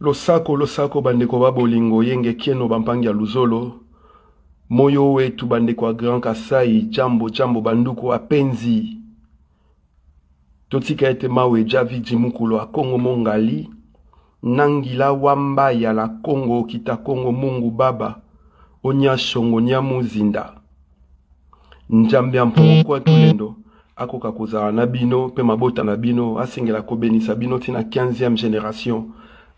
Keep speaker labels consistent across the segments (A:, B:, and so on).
A: Losako bandeko ba bolingo yenge kieno bampangi ya luzolo. Moyo wetu bandeko wa Grand Kasai, jambo banduko apenzi. Totika ete mawe javi jimukulo a Kongo mongali. Nangila wamba ya la Kongo kita Kongo mungu baba. Onya shongo nyamu zinda. Njambi ampongo kwa tulendo. Ako kakoza na bino, pe mabota na bino, asengela kobeni sabino tina 15e génération.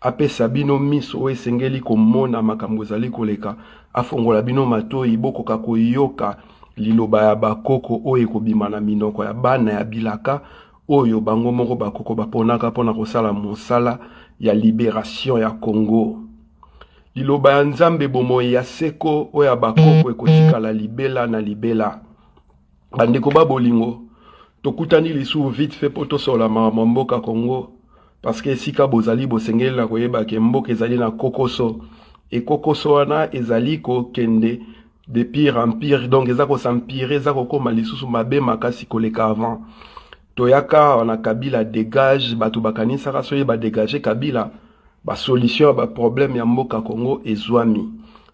A: Ape sabino miso we sengeli komona makambo ezali koleka afongola bino matoi boko kakoyoka liloba ya bakoko oyo kobima na minoko ya bana ya bilaka oyo bango moko bakoko baponaka pona kosala mosala ya libération ya Congo. Liloba ya nzambe bomo ya seko oyo bakoko ekotikala libela na libela. Bandeko ba bolingo tokutani lisu vite fait poto sola mboka Congo. Parce que sika bozali bosengeli na koyeba ke mboka ezali na kokoso. Et kokoso wana ezali ko kende de pire en pire. Donc ezako s'empire, ezako koma lisusu mabe makasi koleka avant. Toyaka wana Kabila dégage, batu bakanisa rasoye ba dégager Kabila. Ba solution ba problème ya mboka Congo ezwami.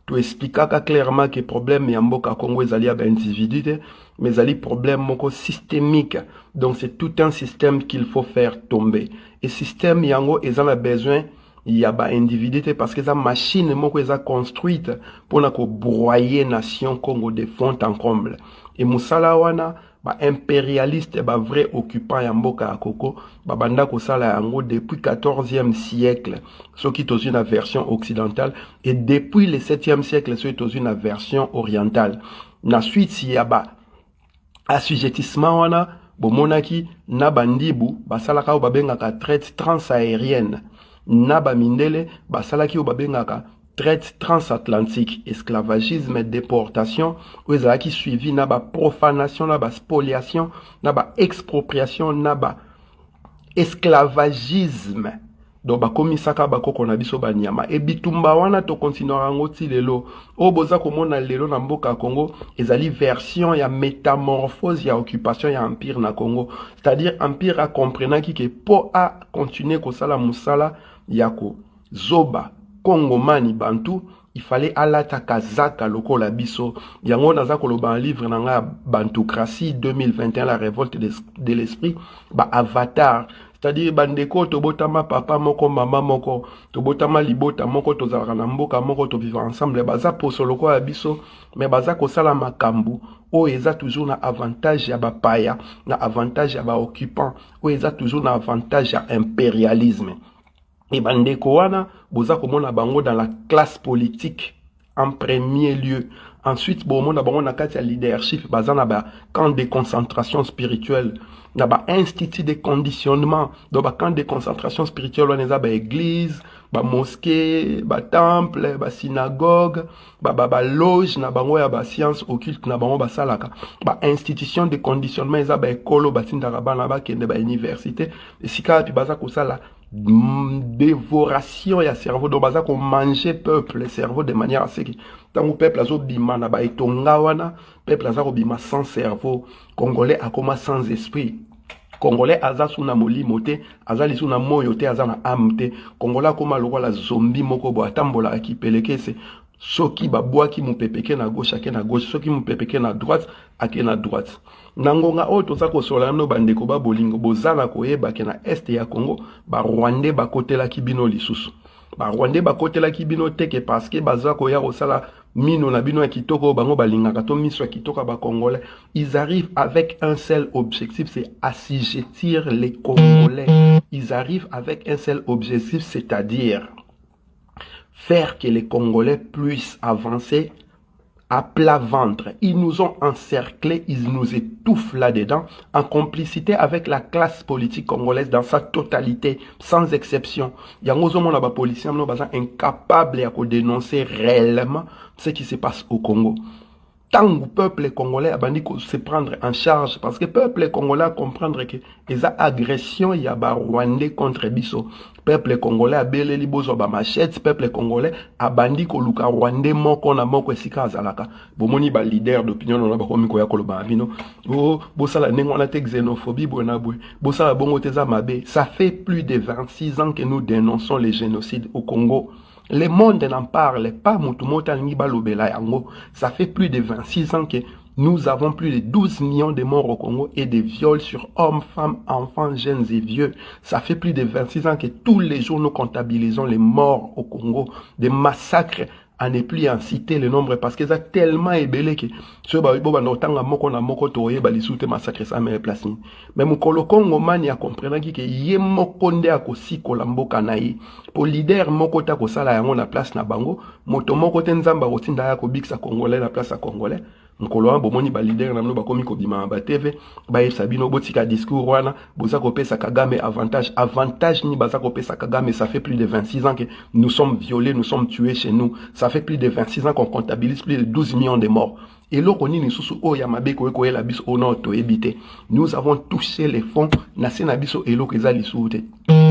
A: To expliquaka clairement que problème ya mboka Congo ezali ba individu mais ezali problème moko systémique. Donc c'est tout un système qu'il faut faire tomber. Et système yango ezala besoin ya ba individu parce que sa machine moko eza construite pour na ko broyer nation Congo de fond en comble. Et musala wana ba impérialiste ba vrai occupant ya mboka Koko ba banda ko sala yango depuis 14e siècle ce qui est une version occidentale et depuis le 7e siècle ce qui est une version orientale. Na suite si ya ba assujettissement wana bomonaki na bandibu basalaka o babengaka traite transaérienne na bamindele basalaki o babengaka traite transatlantique, esclavagisme, déportation, ou ezalaki suivi na ba profanation, na ba spoliation, na ba expropriation, na ba esclavagisme. Donc ba komisaka ba koko na biso ba nyama. E bitumba wana to continuera ngoti lelo. O boza komona lelo na mboka Congo, ezali version ya métamorphose ya occupation ya empire na Congo. C'est-à-dire empire a comprenaki que po a continuer ko sala musala yako zoba Congo mani bantu, il fallait alata kazaka lokola biso. Yango naza koloba un livre nanga Bantocratie 2021 la révolte de l'esprit, ba avatar. C'est-à-dire bandeko tobotama papa moko mama moko, tobotama libota moko tozalaka na mboka moko to vivre ensemble, baza poso lokola biso, mais baza kosala makambu o eza toujours na avantage ya ba paya, na avantage ya ba occupant, o eza toujours na avantage ya impérialisme. Et bandeko wana boza komona bango dans la classe politique en premier lieu. Ensuite bomona bango na kati ya leadership baza na ba camp de concentration spirituelle, na ba institut de conditionnement, donc ba camp de concentration spirituelle wana eza ba église, ba mosquée, ba temple, ba synagogue, ba loge na bango ya ba science occulte na bango ba salaka. Ba institution de conditionnement eza ba ekolo batindaka bana ba kende ba université, esika pi baza kosala dévoration ya cerveau, donc baza ko manger peuple le cerveau de manière à ce que tant peuple azo bima na ba etonga wana peuple aza ko bima sans cerveau, congolais akoma sans esprit, congolais aza suna molimo te, aza lisuna moyo te, aza na âme te, congolais akoma lokola zombie moko bo atambola akipeleke se soki babwaki mupepeke na gauche ake na gauche, soki mupepeke na droite ake na droite. Nangonga o toza kosola no bandeko ba bolingo bozala koyeba ke na este ya Congo ba Rwandais ba kotela kibino lisusu. Ba Rwandais ba kotela kibino teke parce que baza koya kosala mino na bino ya kitoko bango balingaka to miso ya kitoko ba Congolais. Ils arrivent avec un seul objectif, c'est assujettir les Congolais. Ils arrivent avec un seul objectif, c'est-à-dire faire que les Congolais puissent avancer à plat ventre. Ils nous ont encerclés, ils nous étouffent là-dedans, en complicité avec la classe politique congolaise dans sa totalité, sans exception. Yangozo mon aba policiers sont incapables de dénoncer réellement ce qui se passe au Congo. tant que le peuple congolais a se prendre en charge, parce que le peuple congolais a comprendre que les agressions il y a Rwandais contre Bisso. Le peuple congolais a belé libozo ba machette, le peuple congolais a bandi ko luka Rwandais moko na moko esika azalaka. Bomoni ba leader d'opinion na ba komi ko ya koloba bino. Oh, bosala nengo na te xénophobie bona bwe. Bosala bongo teza mabe. Ça fait plus de 26 ans que nous dénonçons les génocides au Congo. Le monde n'en parle pas. Ça fait plus de 26 ans que nous avons plus de 12 millions de morts au Congo et des viols sur hommes, femmes, enfants, jeunes et vieux. Ça fait plus de 26 ans que tous les jours nous comptabilisons les morts au Congo, des massacres à ne plus en citer le nombre parce qu'ils ont tellement ébélé que ceux qui ont notanga moko na moko toye bali soute massacre ça mais place ni mais mukolo Congo mani a comprendre que ye moko nde akosiko la mboka na ye pour leader moko ta ko sala yango na place na bango moto moko te nzamba kotinda ya ko bikisa congolais na place à congolais mukolo wa bomoni ba leader na mno ba komi ko bima ba TV ba sabino botika discours wana boza ko pesa Kagame avantage ni baza ko pesa Kagame. Ça fait plus de 26 ans que nous sommes violés, nous sommes tués chez nous. Ça fait plus de 26 ans qu'on comptabilise plus de 12 millions de morts. Et là, nous avons touché les fonds.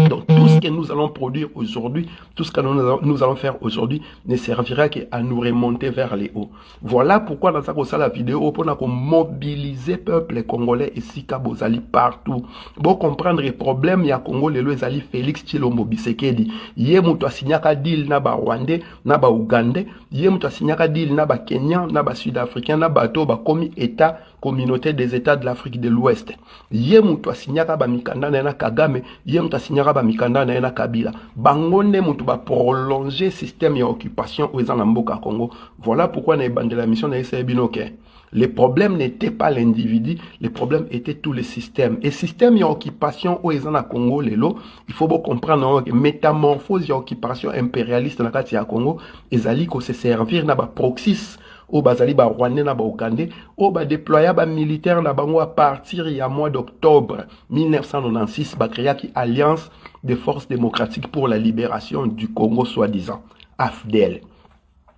A: Donc tout ce que nous allons produire aujourd'hui, tout ce que nous allons faire aujourd'hui ne servira qu'à nous remonter vers les hauts. Voilà pourquoi dans cette vidéo, on a mobilisé le peuple congolais et Sika Bozali partout. Pour comprendre les problèmes, il y a Congo, les Zali Félix Tshilombo Bisekedi. Yé mouto signaka deal na ba Rwandais, na ba Ougandais. Yé mouto signaka deal na ba Kenyan, na ba Sud-Africain, na ba to ba komi État, communauté des États de l'Afrique de l'Ouest. Yé mouto signaka ba mikanda na Kagame, yé mouto signaka ba mikanda na Kabila. Bangonde mouto ba prolonger système ya occupation aux Mboka Congo. Voilà pourquoi na bande la mission na Binoke. Les problèmes n'étaient pas l'individu, les problèmes étaient tous les systèmes. Et système ya occupation aux Congo lelo, il faut bien comprendre que métamorphose ya occupation impérialiste na kati ya Congo, ezali ko se servir na ba proxys au bazali ba Rwandais na ba Ougandais, au ba déployer ba militaire na bango à partir ya mois d'octobre 1996 ba créa ki Alliance des forces démocratiques pour la libération du Congo soi-disant, AFDEL.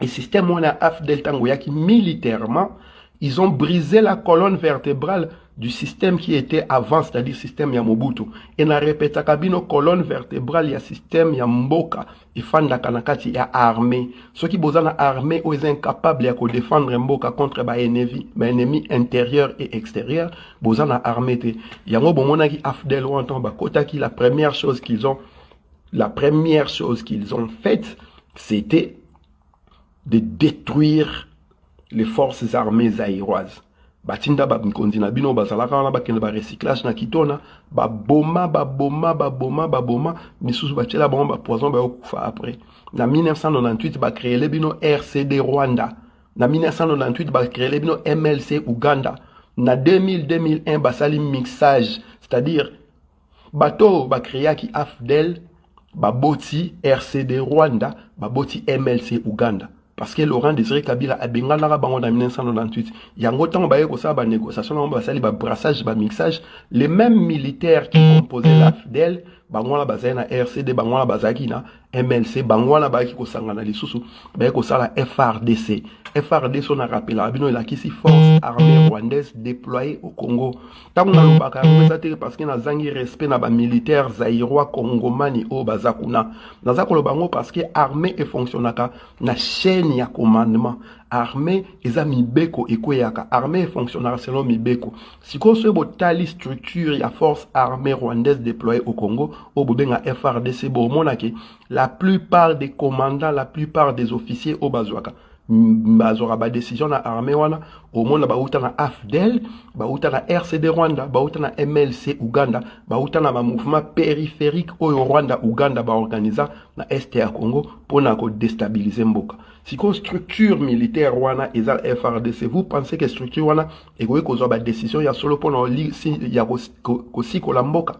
A: Et système on a AFDEL tangoya qui militairement ils ont brisé la colonne vertébrale du système qui était avant, c'est-à-dire système ya Mobutu. Et na répéta kabino colonne vertébrale ya système ya Mboka. Et fan da kanakati ya armée. Ceux qui besoin na armée ou ils incapables ya ko défendre Mboka contre ba ennemi intérieur et extérieur. Besoin na armée te. Yango bomona ki AFDEL ou anton ba kota ki la première chose qu'ils ont faite, c'était de détruire les forces armées zaïroises. Batinda ba mkondi na bino bazalaka na bakende ba recyclage na kitona ba boma misusu bachela ba poison ba okufa après. Na 1998 ba créer le bino RCD Rwanda. Na 1998 ba créer le bino MLC Uganda. Na 2001 ba sali mixage, c'est-à-dire bato ba créer ki AFDEL ba boti RCD Rwanda, ba boti MLC Uganda. Parce que Laurent Désiré Kabila a bengana bango en 1998. Yango temps ba yeko sa ba négociation ba sali ba brassage ba mixage, les mêmes militaires qui composaient l'AFDEL bango la bazana RCD bango la bazaki na MLC bango la ba ki ko sangana lisusu ba yeko sala FRDC. FRDC on a rappelé abino la kisi force armée rwandaise déployée au Congo. Tango na lobaka parce que na zangi respect na ba militaires zaïrois congomani o bazakuna. Na zakolo bango parce que armée et fonctionnaka na chaîne ya commandement. Armée eza mibeko ekweyaka. Armée fonctionnera selon mibeko. Si ko se botali structure ya force armée rwandaise déployée au Congo au bobenga FRDC bo monaki la plupart des commandants, la plupart des officiers au bazwaka bazora ba décision na armée wana au monde ba uta na AFDEL ba uta na RCD Rwanda ba uta na MLC Uganda ba uta na ba mouvement périphérique au Rwanda Uganda ba organisa na est ya Congo pour na ko déstabiliser mboka. Si ko structure militaire wana eza FRDC, vous pensez que structure wana egoye ko zo ba décision ya solo pour na si ya ko siko la mboka.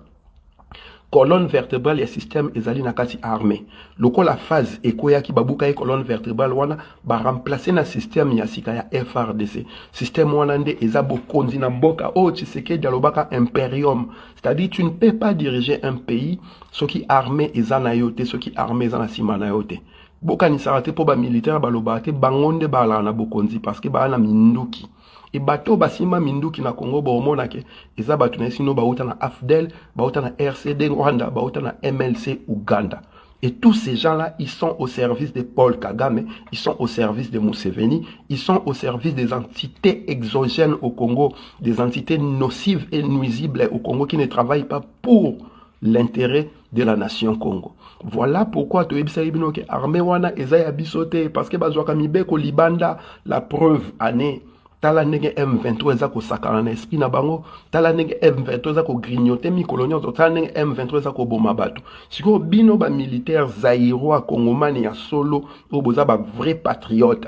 A: Colonne vertébrale et système ezali na kati armée. Loko la phase ekoya ki babuka e colonne vertébrale wana ba remplacer na système ya sika ya FRDC. Système wana nde ezabo konzi na mboka o Tshisekedi alobaka imperium. C'est-à-dire tu ne peux pas diriger un pays ce qui armée ezana yote, ce qui armée ezana sima na yote. bokanisaka te mpo bamilitaire baloba te bango nde balaka na bokonzi parce que baa na minduki e bato basimba minduki na Congo bomona ke eza bato na esino bauta na AFDEL, bauta na RCD Rwanda, bauta na MLC Uganda. Et tous ces gens-là, ils sont au service de Paul Kagame, ils sont au service de Museveni, ils sont au service des entités exogènes au Congo, des entités nocives et nuisibles au Congo qui ne travaillent pas pour l'intérêt de la nation Congo. Voilà pourquoi tu es que armée wana ezaya bisote parce que bazwaka mibeko libanda la preuve année tala nege M23 eza ko sakana na esprit na bango, tala nege M23 eza ko grignoter mikolo nyonso, tala nege M23 eza ko boma bato. Siko bino ba militaire zaïrois congomani ya solo o boza ba vrai patriote.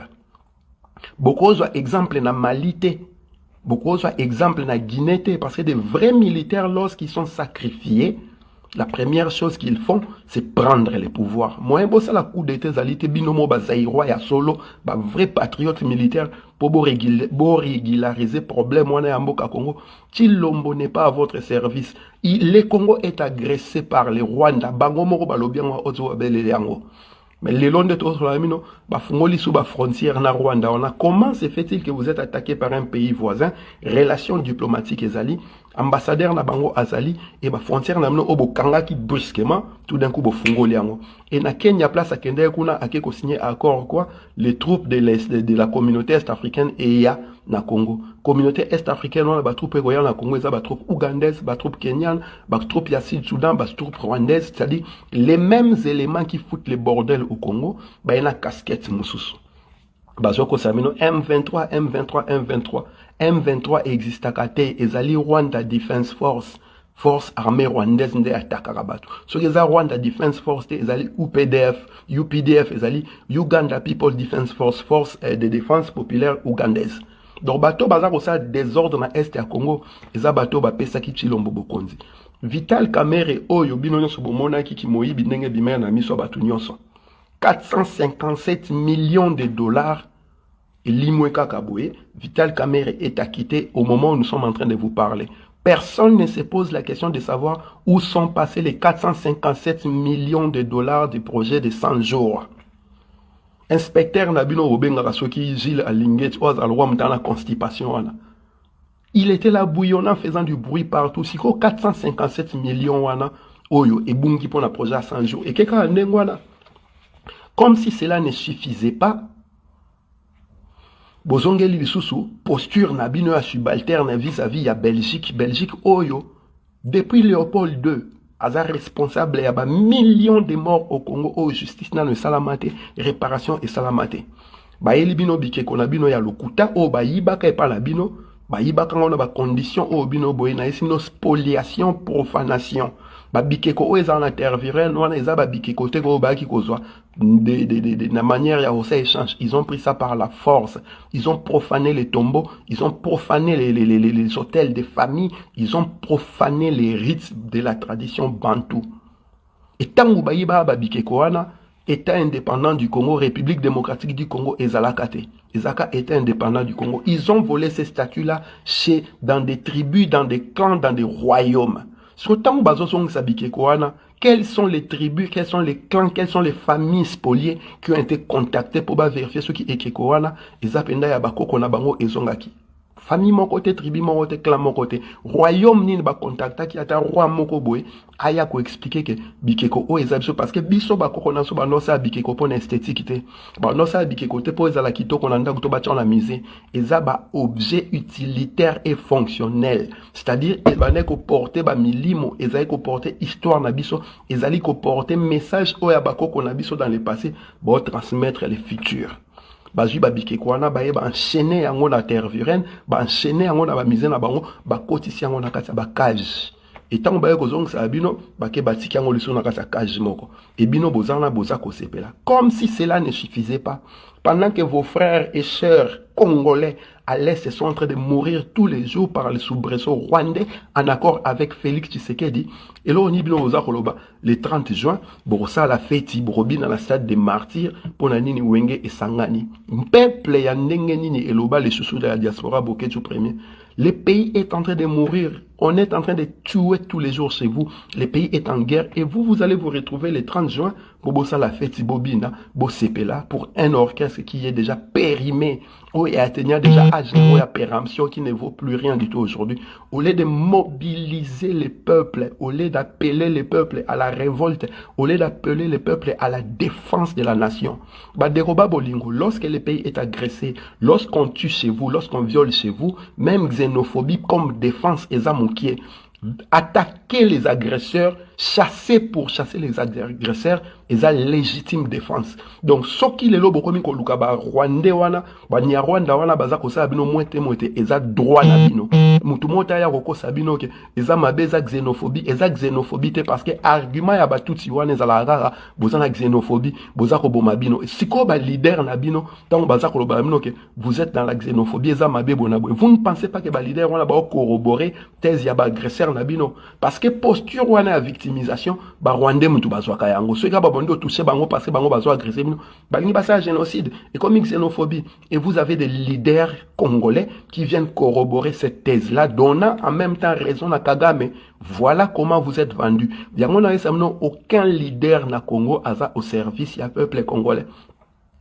A: Bokozwa exemple na Mali te, bokozwa exemple na Guinée te, parce que des vrais militaires lorsqu'ils sont sacrifiés, la première chose qu'ils font, c'est prendre les pouvoirs. Moi, ça la coup d'état zalité binomo ba zaïrois ya solo, ba vrai patriote militaire pour régulariser problème moi na mboka Congo. Chilombo n'est pas à votre service. Le Congo est agressé par les Rwandais. Bango moko balobiango ozo belele yango. Mais le long de tout cela, bafungoli sous la frontière na Rwanda. Comment se fait-il que vous êtes attaqué par un pays voisin? Relations diplomatiques ezali, ambassadeur na bango azali, et ba frontière na mno obo kanga qui brusquement, tout d'un coup bafungoli yango. Et na Kenya place à Kenya kuna akeko signé accord quoi? Les troupes de la communauté est-africaine et ya na Congo. Communauté est-africaine on ba troupes goya na Congo, ba troupes ougandaises, ba troupes kenyanes, ba troupes ya Sud-Soudan, ba troupes rwandaises, c'est-à-dire les mêmes éléments qui foutent les bordels au Congo, ba yana casquette mususu. Bazoko samino M23, M23, M23. M23 existe à kate ezali Rwanda Defense Force. Force armée rwandaise nde attaque Rabato. So eza Rwanda Defense Force te ezali UPDF, UPDF ezali Uganda People Defense Force, Force de défense populaire ougandaise. Donc bato bazako sa désordre na est ya Congo, eza bato ba pesa ki Chilombo bokonzi. Vital Kamerhe oyo bino nyonso bomona ki moyibi ndenge bimaya na miso bato nyonso. 457 millions de dollars et Limweka Kaboué, Vital Kamerhe est acquitté au moment où nous sommes en train de vous parler. Personne ne se pose la question de savoir où sont passés les 457 millions de dollars du projet de 100 jours. Inspecteur Nabino Obenga Rasoki Gilles Alinget Oazalwam dans la constipation. Il était là bouillonnant, faisant du bruit partout. Si 457 millions wana, oyo, et bungi pour un projet à 100 jours. Et quelqu'un a comme si cela ne suffisait pas, Bozongeli lisusu, posture Nabino à subalterne vis-à-vis à Belgique. Belgique, oyo, depuis Léopold II, Aza responsable, il y a millions de morts au Congo, oh, justice na le salamate, réparation et salamate. Ba elibino bike konabino ya lokuta, oh, ba yibaka et pas labino, ba yibaka on a ba condition, oh, bino boyena, et sinon spoliation, profanation. Ba bikeko o eza na interviren wana eza ba bikeko te ko ba ki kozwa de la manière ya osa échange. Ils ont pris ça par la force. Ils ont profané les tombeaux, ils ont profané les hôtels des familles, ils ont profané les rites de la tradition bantou. Et tangu ba yiba ba bikeko wana État indépendant du Congo, République démocratique du Congo, Ezalakate. Ezaka État indépendant du Congo. Ils ont volé ces statuts-là dans des tribus, dans des clans, dans des royaumes. Quelles sont les tribus, quels sont les clans, quelles sont les familles spoliées qui ont été contactées pour vérifier ce qui est Kekoana et Zapenda Yabako Konabango et Zongaki. Famille mon côté, tribu mon côté, clan mon côté. Royaume ni ba contacta qui ata roi moko boy. Aya ko expliquer que bikeko o ezabso parce que biso ba kokona so ba no sa bikeko pour esthétique te. Ba no sa bikeko te pour ezala kitoko na ndako to ba tia na musée. Eza ba objet utilitaire et fonctionnel. C'est-à-dire ezane ko porter ba milimo, ezali ko porter histoire na biso, ezali ko porter message o ya ba kokona biso dans le passé, ba transmettre les futurs. Bazui babike kwana baye ba enchaîner yango na terre virene, ba enchaîner yango na ba mise na bango, ba kotisi yango na kati ba cage. Et tant baye kozong sa bino, ba ke batiki yango liso na kati cage moko. Et bino bozana bozako sepela. Comme si cela ne suffisait pas. Pendant que vos frères et sœurs congolais à l'Est sont en train de mourir tous les jours par les soubresauts rwandais, en accord avec Félix Tshisekedi, Et là, on y le 30 juin, ça la fête, borobina la stade des martyrs, pour nini wenge et sangani. Peuple ya ndenge nini eloba les chouchous de la diaspora boketu premier. Le pays est en train de mourir. On est en train de tuer tous les jours chez vous. Le pays est en guerre. Et vous allez vous retrouver le 30 juin pour ça la fête bobina, là pour un orchestre qui est déjà périmé. Où il atteignant déjà âge de péremption qui ne vaut plus rien du tout aujourd'hui. Au lieu de mobiliser les peuples, au lieu d'appeler les peuples à la révolte, au lieu d'appeler les peuples à la défense de la nation. Lorsque le pays est agressé, lorsqu'on tue chez vous, lorsqu'on viole chez vous, même xénophobie comme défense est amoukier. Attaquer les agresseurs, chasser pour chasser les agresseurs, et la légitime défense. Donc, ce qui est là, comme ko luka ba Rwanda wana, ba Nyarwanda wana baza ko sa bino moite, eza droit na bino. Mutu mota ya ko sabino ke eza mabeza xénophobie, te parce que argument ya ba tutsi wana eza la rara, boza na xénophobie, boza ko boma bino. Siko ba leader na bino, tant baza ko ba bino ke vous êtes dans la xénophobie, eza mabe bona boy. Vous ne pensez pas que ba leader wana ba corroborer thèse ya ba agresseur na bino parce que posture wana ya victimisation ba Rwanda mutu bazwa ka yango. So ka ba bondo toucher bango parce que bango bazwa agresser bino. Ba ngi ba ça génocide et comme xénophobie et vous avez des leaders congolais qui viennent corroborer cette thèse là donnant en même temps raison à Kagame. Voilà comment vous êtes vendus. Aucun leader na Congo asa au service du peuple congolais.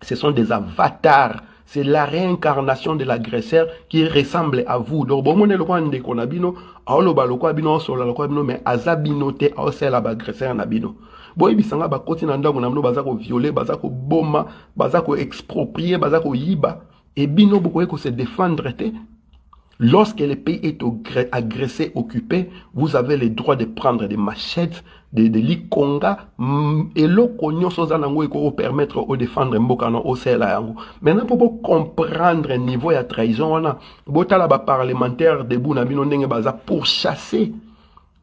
A: Ce sont des avatars. C'est la réincarnation de l'agresseur qui ressemble à vous. Donc, bon, on est le roi de Konabino, aoloba le roi bino, sola le roi bino, mais azabino te, aosel agresseur nabino. Bon, bisanga ba koti na ndako na mno bazako violer, bazako boma, bazako exproprier, bazako yiba. Et bino beaucoup ko se défendre te. Lorsque le pays est agressé, occupé, vous avez le droit de prendre des machettes, des likonga, et le cognon sozanango et permettre de défendre mbokano au sela yango. Maintenant, pour comprendre le niveau de trahison, on a, botala ba parlementaire debout na bino ndenge baza pour chasser.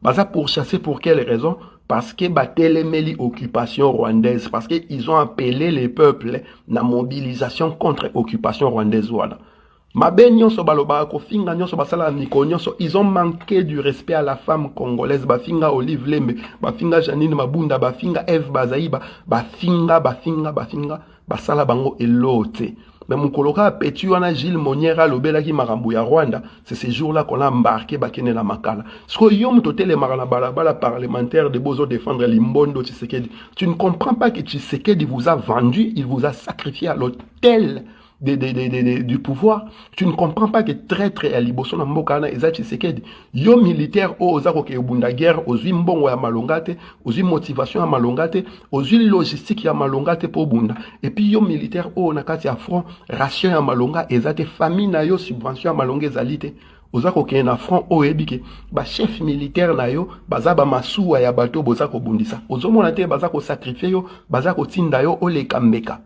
A: Baza pour chasser pour quelle raison? Parce que batelemeli occupation rwandaise, parce qu'ils ont appelé les peuples na mobilisation contre occupation rwandaise wana. Ils ont manqué du respect à la femme congolaise. Bafinga Olive Lembe, Bafinga Janine Mabunda, Bafinga Eve Bazaïba, Bafinga, Basala Bango Elote. Mais mon coloca Pétu wana Gilles Moniera Lobela qui marambu ya Rwanda, c'est ce jour-là qu'on a embarqué Bakene la Makala. Ce que yom tote les marana balabala parlementaire de Bozo défendre l'imbondo Tshisekedi. Tu ne comprends pas que Tshisekedi vous a vendu, il vous a sacrifié à l'hôtel du pouvoir. Tu ne comprends pas que traître à Liboso na mbokana eza Tshisekedi. Yo militaire o ozako ke bunda guerre, ozwi mbongo ya malongate, ozwi motivation ya malongate, ozwi logistique ya malongate pour bunda. Et puis yo militaire o nakati ya front, ration ya malonga ezate famille na yo subvention ya malonga ezalite. Ozako ke na front o ebike ba chef militaire na yo baza ba masuwa ya bato bozako bundisa. Ozomona te bazako sacrifier yo, bazako tinda yo o le kambeka.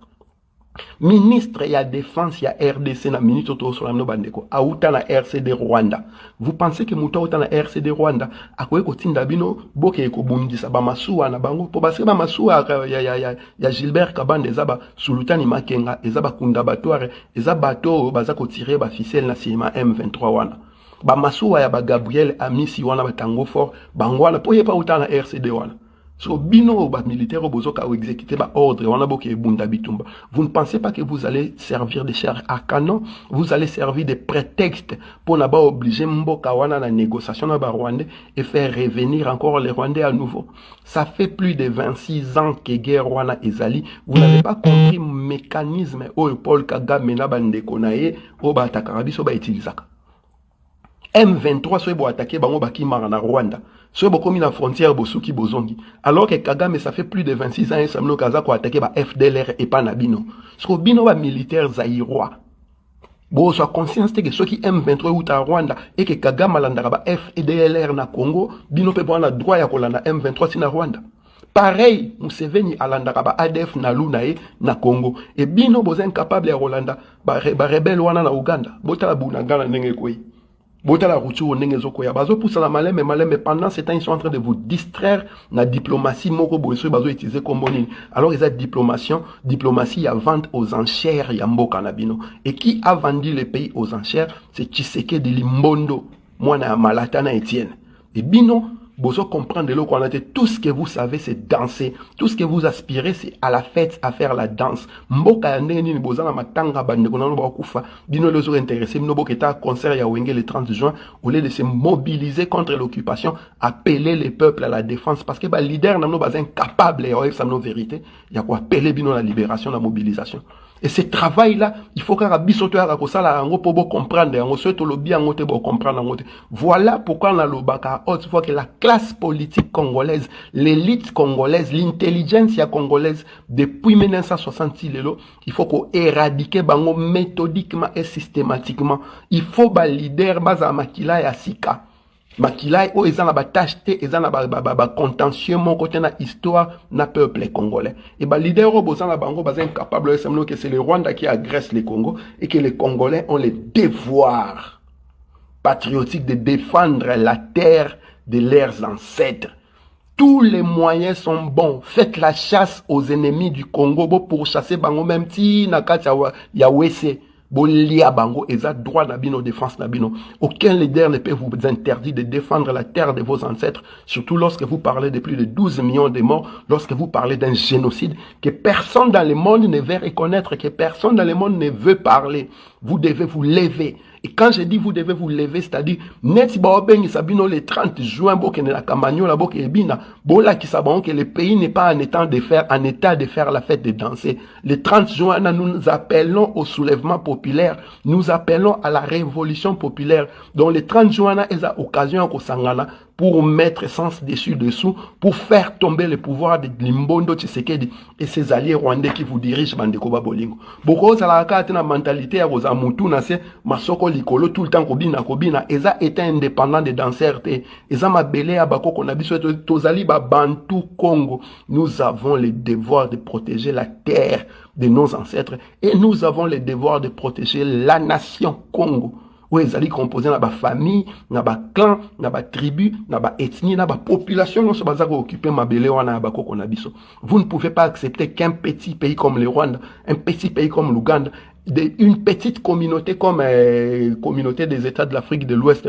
A: Ministre ya défense ya RDC na ministre to solamno bandeko auta na RCD Rwanda. Vous pensez que muta auta na RCD Rwanda akoye ko tinda bino boke ko bundisa ba masuwa na bango po basi ba masuwa ya Gilbert Kabande zaba sulutani Makenga ezaba kunda batware ezaba bato baza ko tirer ba ficelle na sima M23 wana. Ba masuwa ya ba Gabriel Amisi wana batango fort bangwana po yepa auta na RCD wana. So bino ba militaire bozoka ou exécuter ba ordre wana boke bunda bitumba. Vous ne pensez pas que vous allez servir de chair à canon, vous allez servir de prétexte pour n'a pas obliger mboka wana na négociation na ba Rwandais et faire revenir encore les Rwandais à nouveau. Ça fait plus de 26 ans que guerre wana ezali, vous n'avez pas compris le mécanisme au Paul Kagame na bandeko na ye o ba takarabiso ba utilisaka. M23 soit bo attaquer bango baki marana Rwanda. Soit bo komi la frontière bosuki bozongi. Alors que Kagame ça fait plus de 26 ans et samlo kaza ko attaquer ba FDLR et pas na bino. So bino ba militaire zaïrois. Bo soit conscience que ceux qui M23 ou ta Rwanda et que Kagame alandaka ba FDLR na Congo, bino pe na droit ya kolanda M23 si na Rwanda. Pareil, Museveni alandaka ba ADF na Lunae na Congo. Et bino boza incapable ya Rolanda ba rebelle wana na Uganda. Bota bunagana ndenge koi. Botala routio ndenge zoko ya bazo poussa la maleme pendant ce temps ils sont en train de vous distraire na diplomatie moko boyeso bazo utiliser comme bonine. Alors ils ont diplomatie ya vente aux enchères ya mboka na bino. Et qui a vendu le pays aux enchères? C'est Tshisekedi Limbondo, mwana ya Malatana Etienne. Et bino Bozo comprendre le qu'on a tout ce que vous savez, c'est danser. Tout ce que vous aspirez, c'est à la fête, à faire la danse. Mboka neni boza na matanga bande ko na kufa. Bino les autres intéressés, bino boketa concert ya Wenge le 30 juin, au lieu de se mobiliser contre l'occupation, appeler les peuples à la défense parce que ba leader n'a pas incapable et ça nos vérité, il y a quoi appeler bino la libération, la mobilisation. Et ce travail-là, il faut qu'à bisoto à la rango pour comprendre, on souhaite le bien pour comprendre. Voilà pourquoi on a le baka haute fois que la classe politique congolaise, l'élite congolaise, l'intelligentsia congolaise, depuis 1960, il faut qu'on éradique bango méthodiquement et systématiquement. Il faut ba leader baza makila ya sika. Makila o ezana ba tâche te ezana ba contentieux mon côté na histoire na peuple congolais et ba leader o bozana bango baza incapable de que c'est le Rwanda qui agresse le Congo et que les Congolais ont le devoir patriotique de défendre la terre de leurs ancêtres. Tous les moyens sont bons. Faites la chasse aux ennemis du Congo pour chasser bango même si nakata ya wese. Bolia bango eza droit nabino défense nabino. Aucun leader ne peut vous interdire de défendre la terre de vos ancêtres, surtout lorsque vous parlez de plus de 12 millions de morts, lorsque vous parlez d'un génocide que personne dans le monde ne veut reconnaître, que personne dans le monde ne veut parler. Vous devez vous lever. Et quand je dis vous devez vous lever, c'est-à-dire, net baobengi sabino le 30 juin, bokene la kamanyo la boke ebina, bola ki sabon que le pays n'est pas en état de faire la fête de danser. Le 30 juin, nous appelons au soulèvement populaire, nous appelons à la révolution populaire. Donc le 30 juin, il y a occasion ko sangana pour mettre sens dessus-dessous, pour faire tomber le pouvoir de Limbondo Tshisekedi et ses alliés rwandais qui vous dirigent, Bandekoba Bolingo. Boko Salaka a une mentalité à Rosa Moutou, Masoko Likolo, tout le temps, Kobina, Eza était indépendant des danseurs, Eza Mabele Abako, Konabiso, Tozali, Bantu, Congo. Nous avons le devoir de protéger la terre de nos ancêtres et nous avons le devoir de protéger la nation Congo. Où ils allaient composer dans la famille, dans la clan, dans la tribu, dans la ethnie, dans la population, on se base à occuper ma belle Vous ne pouvez pas accepter qu'un petit pays comme le Rwanda, un petit pays comme l'Ouganda, une petite communauté comme communauté des États de l'Afrique de l'Ouest,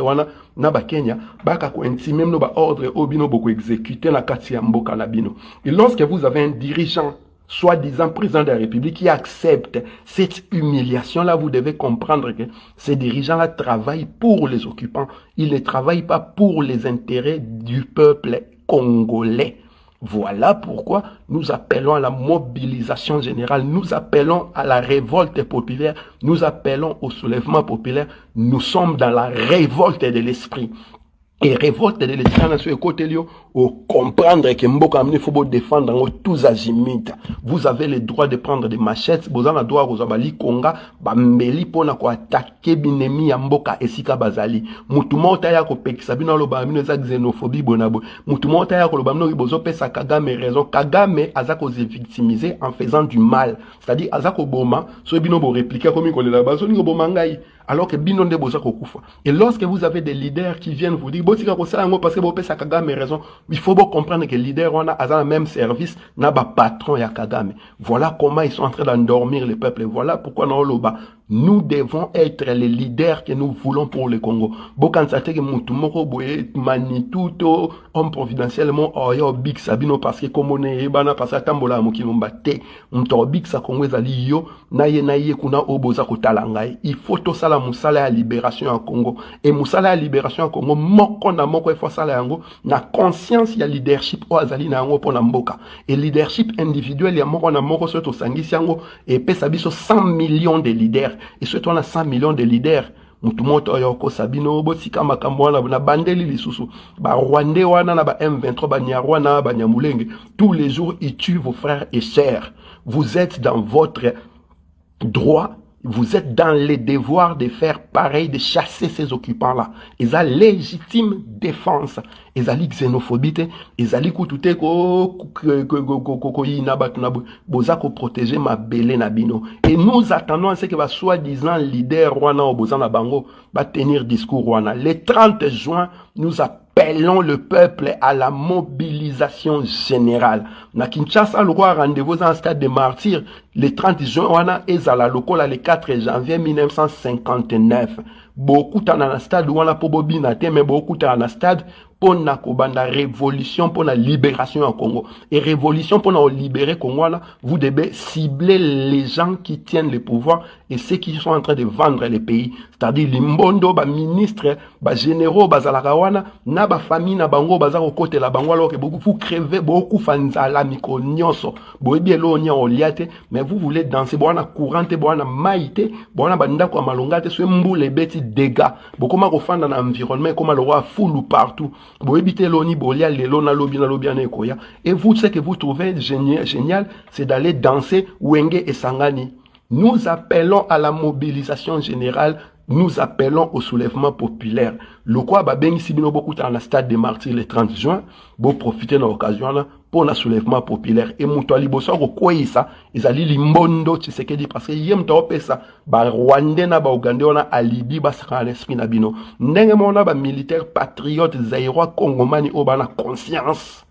A: na Kenya, baka ko intime no ba ordre obino boko exécuter la kati ya mboka na bino. Et lorsque vous avez un dirigeant soi-disant président de la République qui accepte cette humiliation-là, vous devez comprendre que ces dirigeants-là travaillent pour les occupants. Ils ne travaillent pas pour les intérêts du peuple congolais. Voilà pourquoi nous appelons à la mobilisation générale, nous appelons à la révolte populaire, nous appelons au soulèvement populaire. Nous sommes dans la révolte de l'esprit. Et révolte de l'État sur le côté au comprendre que Mboka il faut défendre tous azimuts. Vous avez le droit de prendre des machettes, vous avez le droit aux abali konga, bambeli pona ko attaquer binemi ya Mboka esika bazali. Mutuma otaya ko pekisa bino lo ba bino za xénophobie bonabo. Mutuma otaya ko lo ba bino bozo pesa Kagame raison. Kagame azako se victimiser en faisant du mal. C'est-à-dire azako boma, so bino bo répliquer comme ko le la bazo ni boma ngai. Alors que bino nde boza ko kufa. Et lorsque vous avez des leaders qui viennent vous dire botika ko sala ngo parce que bo pesa Kagame raison, il faut comprendre que les leaders ont le même service, n'a pas patron ya Kagame. Voilà comment ils sont en train d'endormir le peuple. Voilà pourquoi nous devons être les leaders que nous voulons pour le Congo. Bokansate que Moutoumoko boye manituto homme providentiellement oyo big sabino parce que comme on est bana parce que tambola mokilomba te mto big sa Congo ezali yo naye kuna oboza kotalangai. Il faut to sala musala ya libération en Congo et musala ya libération en Congo moko na moko il faut sala yango na conscience ya leadership o azali na yango pona mboka et leadership individuel ya moko na moko soto sangisi yango et pesa biso 100 millions de leaders. Et surtout on a 100 millions de leaders. Mutumoto yoko sabino botika makambo wana na bandeli lisusu ba Rwandais wana na ba M23 ba Nyarwana ba Nyamulenge tous les jours ils tuent vos frères et sœurs. Vous êtes dans votre droit, vous êtes dans le devoir de faire pareil, de chasser ces occupants-là. Ils ont légitime défense. Ils ont xénophobie, ils ont koutouté ko protéger ma belé nabino. Et nous attendons à ce que va soi-disant leader Rwanda au Bozana Bango va tenir discours Rwanda. Le 30 juin, nous appelons le peuple à la mobilisation générale. Na Kinshasa, le roi rendez-vous en stade de martyr. Le 30 juin, wana ezala lokola le 4 janvier 1959. Beaucoup dans le stade wana po bobina te, mais beaucoup dans le stade pour na kobanda révolution, pour la libération en Congo. Et révolution pour la libérer Congo, vous devez cibler les gens qui tiennent le pouvoir et ceux qui sont en train de vendre les pays. C'est-à-dire les mbondo, ba ministres, ba généraux, ba zalakawana, na ba famille, na bango, ba zako kote la bango, alors que beaucoup vous crevez, beaucoup fanzala, miko nyonso, boebi elo nya oliate, mais vous voulez danser, boana courante, boana maïte, boana banda kwa malongate, soit mboule beti dégâts, beaucoup ma refant dans l'environnement, comme le roi foule partout. Et vous, ce que vous trouvez génial, c'est d'aller danser Wenge et Sangani. Nous appelons à la mobilisation générale, nous appelons au soulèvement populaire. Le quoi, ben ici, nous beaucoup dans le stade des martyrs le 30 juin, pour profiter de l'occasion pour le soulèvement populaire. Et Moutouali Bosso, quoi ça? Ils allaient limbondo, tu sais que dit, parce que yem topé ça, ba Rwandais na ba Ougandais on a alibi, ba sera l'esprit nabino. N'engé mona ba militaire patriote, zaïrois, congomani, au ba na conscience.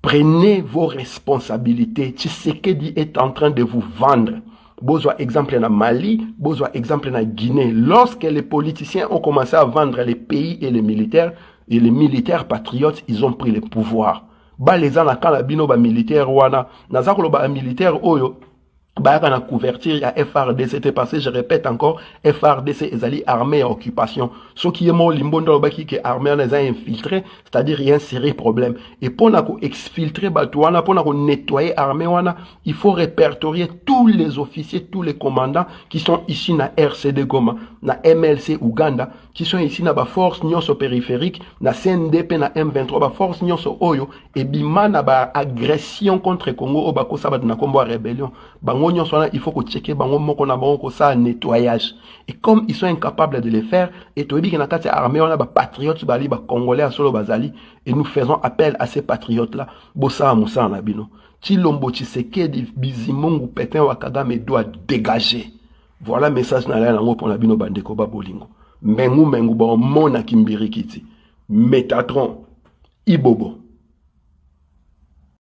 A: Prenez vos responsabilités. Tshisekedi est en train de vous vendre. Besoin exemple na Mali, besoin exemple na Guinée. Lorsque les politiciens ont commencé à vendre les pays et les militaires patriotes, ils ont pris le pouvoir. Ba les ans quand la bino ba militaire wana, nazakolo ba militaire oyo. Bah, on a couverture à FRDC, c'était passé, je répète encore, FRDC est allé armée à occupation. Ce qui est mort, l'imbondo qui est armé, on les a infiltrés, c'est-à-dire il y a un sérieux problème. Et pour exfiltrer, pour nettoyer armée, il faut répertorier tous les officiers, tous les commandants qui sont ici na RCD Goma, na MLC Ouganda, qui sont ici na ba force nyonso périphérique, na CNDP, na M23, ba force nyonso oyo, et bima na ba agression contre Congo, obako sabat na combo rébellion. Il faut que checker ça nettoyage. Et comme ils sont incapables de le faire, et tu dis que dans armée on a des patriotes bali ba congolais à solo bazali et nous faisons appel à ces patriotes là. Bossa Moussa Nabino. Chilombo Tshisekedi Bizimungu Pétain Wakagame doit dégager. Voilà le message na la pour Nabino bandeko ba bolingo. Mengu ba mona kimbirikiti. Métatron Ibobo.